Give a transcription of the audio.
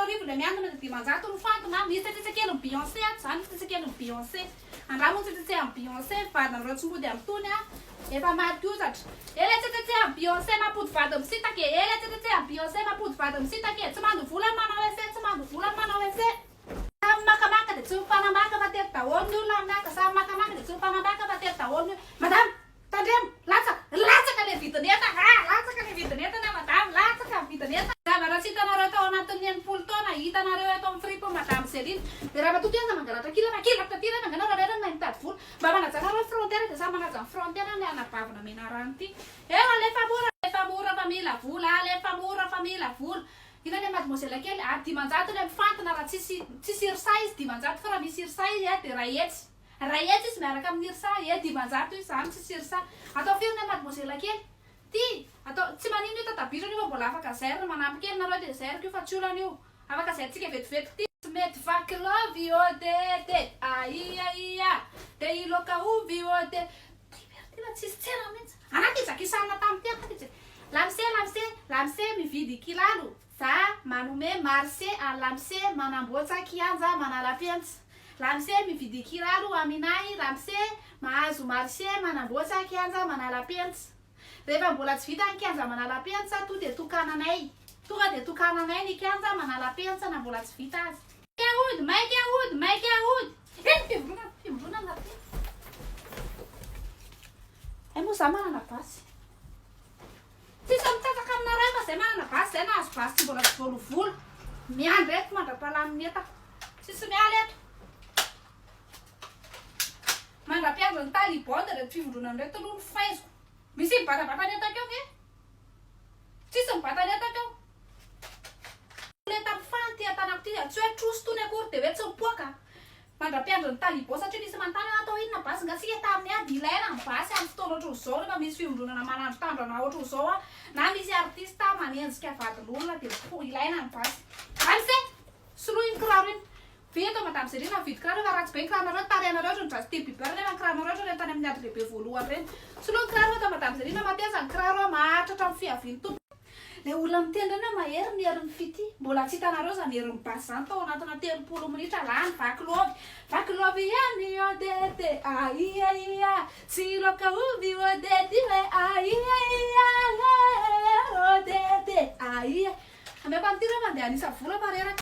arivo le miandina dia dimanjato ny fantona mitetsekely ny Beyoncé zany mitetsekely ny Beyoncé andramo tsetsetse amin'ny Beyoncé vadina rotsy mody amin'ny tony efa maty ozatra ele tsetsetse amin'ny Beyoncé mampody vady misitake ele tsetsetse amin'ny Beyoncé mampody vady misitake tsy mando volany manao ese tsy mando volany manao ese samy makamaka dia tsy mifanambaka fa tery daholo ny olona aminaka samy makamaka dia tsy mifanambaka fa tery daholo ny madame tandremo latsaka le vidin'enta latsaka le vidin'entana madame latsaka ny vidin'enta zavatra tsy hitanareo tao anatin'ny enimpolo taona hitanareo eto amin'ny fripo madame Céline dia raha matoto enza mangalatra kilatra ty reny manganao raha reny mitady vola mba manajanareo frontière dia samy manaja ny frontière ny anabavina menarany ty eo lefa mora fa mila vola lefa mora fa mila vola ina le mademoiselle kely dimanjato le mifantona raha tsisy irsa izy dimanjato fa raha misy irsa izy dia raha etsy izy miaraka amin'ny irsa dimanjato izy zany tsisy irsa atao firy le mademoiselle kely ty atao tsy manino io tatabirana io mbola afaka zairina manampy kely nareo dia zairiko io fa tsy olana io afaka zaitsika vetivety ty tsy mety vaky lovy io de aia de iloka ovy io de tyna tsisy tsena mihitsy anaty izakisana tamin'ny ty anaty lamse mividy kilalo za manome marché à lamse manamboatra kianja manala-pentsy lamse mividy kiraro aminay lamse mahazo marché manamboatra kianja manala-pentsy rehefa mbola tsy vita ny kianja manala-pentsy to dia tokananay tonga dia tokananay ny kianja manala-pentsy na mbola tsy vita azy maika ody fivolona anaty moa za manana basy tsisy mitsataka aminareo fa zay manana basy zay nahazo basy tsy mbola tsy volovolo miandry eto mandra-palamin'ny etako tsisy miala eto mandra-piandro ny talibonde reto fivondronany reto aloha ny faiziko misy mibatabata eto akeo ke tsisy mibatany eto akeo le tamin'ny fanty atanako ty tsy hoe troso tony akory dia hoe tsy mipoaka mandra-piandro ny talibon satria nisy manontany atao inona basy ngasika tamin'ny ady ilaina ny basy amin'ny fotoana ohatry zao rehefa misy fivondronana manandro tandrana ohatry zao na misy artiste manenjika vadin'olona dia ilaina ny basy amse soloa iny kiraro iny veto madame Céline mividy kiraro efa ratsy be ny kiranareo tarehanareo ohatry ny Justin Bieber nefa ny kiranareo reny tany amin'ny ady lehibe voalohany reny soloa ny kiraro eto madame Céline mateza ny kiraro mahatratra amin'ny fiaviany tompo le olona mitendry eny mahery ny herin'ny fity mbola tsy hitanareo zany herin'ny basy zany tao anatina 30 minitra lany vaky lovy ihany io de aia tsy loka ovy io de aia de aia ameko amin'ity rehefa andeha anisa vola fa reraka